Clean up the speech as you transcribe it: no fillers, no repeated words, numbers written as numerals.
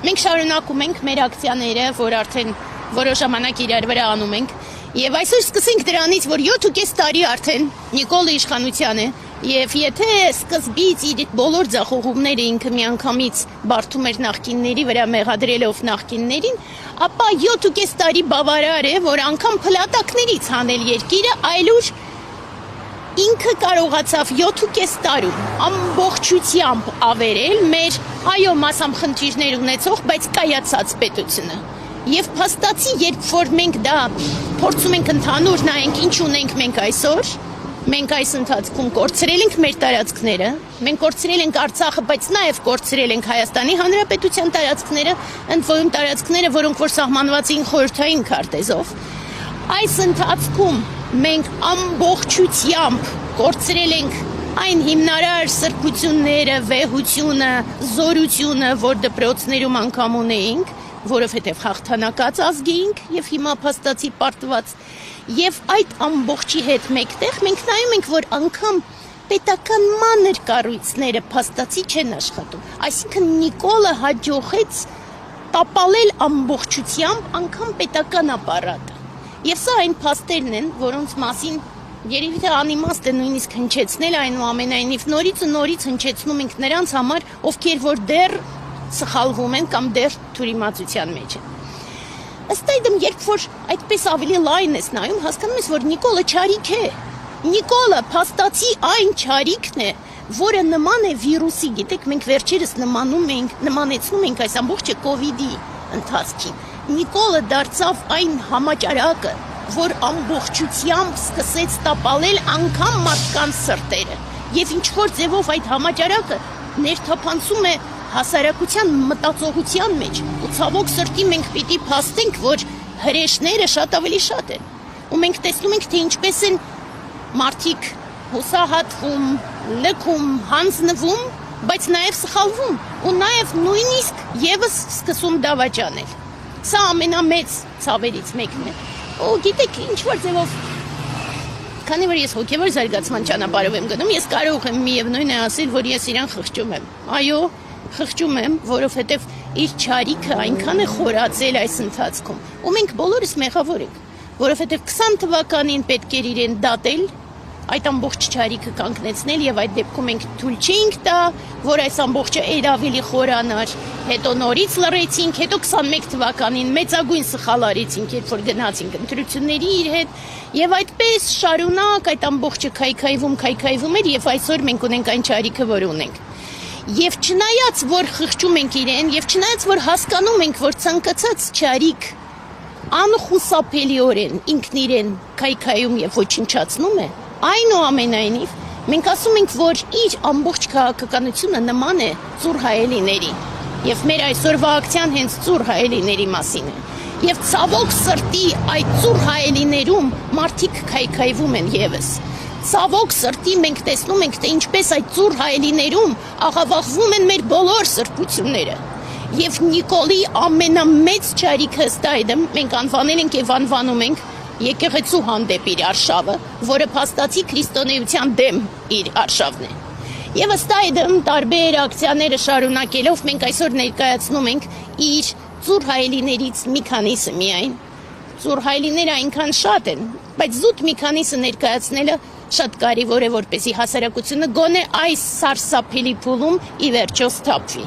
Մենք շարունակում ենք մեր ակցիաները, որ արդեն որոշ ժամանակ իրար վրա անում ենք, եւ այսօր սկսենք դրանից, որ 7.5 տարի արդեն Նիկոլը իշխանության է, եւ եթե սկզբից իր բոլոր ձախողումները ինքը միանգամից բարդում էր նախկինների վրա մեղադրելով նախկիններին, ապա 7.5 տարի բավարար է, որ անգամ փլատակներից հանել երկիրը, այլուր ինքը կարողացավ 7.5 տարում ամբողջությամբ ավերել մեր մասամբ խնդիրներ ունեցող, բայց կայացած պետությունը։ Եվ փաստացի, երբ որ մենք դա փորձում ենք ընդհանուր նայենք, ինչ ունենք մենք այսօր, մենք այս ընթացքում կորցրել ենք մեր տարածքները, մենք կորցրել ենք Արցախը, բայց նաև կորցրել ենք Հայաստանի Հանրապետության տարածքները, ընդ որում տարածքները, որոնք որ սահմանված էին խորհրդային քարտեզով։ Այս ընթացքում մենք ամբողջությամբ կորցրել ենք այն հիմնարար սրբությունները, վեհությունը, զորությունը, որ դպրոցներում անգամ ունեինք, որովհետև հաղթանակած ազգ էինք եւ հիմա փաստացի պարտված, եւ այդ ամբողջի հետ մեկտեղ մենք նայում ենք, որ անգամ պետական մանր կառույցները փաստացի չեն աշխատում, այսինքն Նիկոլը հաջողեց տապալել ամբողջությամբ անգամ պետական ապարատը, եւ սա այն փաստերն են, որոնց մասին երևի թե անիմաստ է նույնիսկ հնչեցնել, այնուամենայնիվ նորից ու նորից հնչեցնում ենք նրանց համար, ովքեր որ դեռ սխալվում են կամ դեռ թյուրիմացության մեջ են։ Ըստ այդմ, երբ որ այդպես ավելի լայն ես նայում, հասկանում ես, որ Նիկոլը չարիք է։ Նիկոլը փաստացի այն չարիքն է, որը նման է վիրուսի, գիտեք, մենք վերջերս նմանեցնում ենք այս ամբողջը կովիդի ընթացքին։ Նիկոլը դարձավ այն համաճարակը, որ ամբողջությամբ սկսեց տապալել անգամ մարդկանց սրտերը։ Եվ ինչ-որ ձևով այդ համաճարակը ներթափանցում է հասարակության մտածողության մեջ, ու ցավոք սրտի մենք պիտի փաստենք, որ հրեշները շատ ավելի շատ են, ու մենք տեսնում ենք, թե ինչպես են մարդիկ հուսահատվում, լքում, հանձնվում, բայց նաև սխալվում, ու նաև նույնիսկ եւս սկսում դավաճանել։ Սա ամենամեծ ցավերից մեկն է։ Ու գիտեք, ինչ-որ ձևով, քանի որ ես հոգևոր զարգացման ճանապարհով եմ գնում, ես կարող եմ միևնույն է ասել, որ ես իրան խղճում եմ։ Այո, խղճում եմ, որովհետև իր չարիքը այնքան է խորացել այս ընթացքում, ու մենք բոլորս մեղավոր ենք, որովհետև 20 թվականին պետք էր իրեն դատել, այդ ամբողջ չարիքը կանգնեցնել եւ այդ դեպքում մենք թույլ չէինք տա, որ այս ամբողջը ավելի խորանար, հետո նորից լռեցինք, հետո 21 թվականին մեծագույն սխալ արեցինք, երբ որ գնացինք ընտրությունների իր հետ, եւ այդպես շարունակ այդ ամբողջը քայքայվում էր եւ այսօր մենք ունենք այն չարիքը, որ ունենք։ Եվ չնայած որ խղճում ենք իրեն, եւ չնայած որ հասկանում ենք, որ ցանկացած չարիք անխուսափելիորեն ինքն իրեն քայքայում եւ ոչնչացնում է, այնուամենայնիվ մենք ասում ենք, որ իր ամբողջ քաղաքականությունը նման է ծուռ հայելիների, եւ մեր այսօրվա ակցիան հենց ծուռ հայելիների մասին է, եւ ցավոք սրտի այդ ծուռ հայելիներում մարդիկ քայքայվում են եւս։ Ցավոք սրտի մենք տեսնում ենք, թե ինչպես այդ ծուռ հայելիներում աղավաղվում են մեր բոլոր սրբությունները։ Եվ Նիկոլի ամենամեծ չարիքը ըստ այդմ մենք անվանել ենք եւ անվանում ենք եկեղեցու հանդեպ իր արշավը, որը փաստացի քրիստոնեության դեմ իր արշավն է։ Եվ ըստ այդմ տարբեր ակցիաները շարունակելով մենք այսօր ներկայացնում ենք իր ծուռ հայելիներից մի քանիսը միայն։ Ծուռ հայելիները այնքան շատ են, բայց զուտ մի քանիսը ներկայացնելը շատ կարևոր է, որպեսզի հասարակությունը գոնե այս սարսափելի փուլում ի վերջո սթափվի։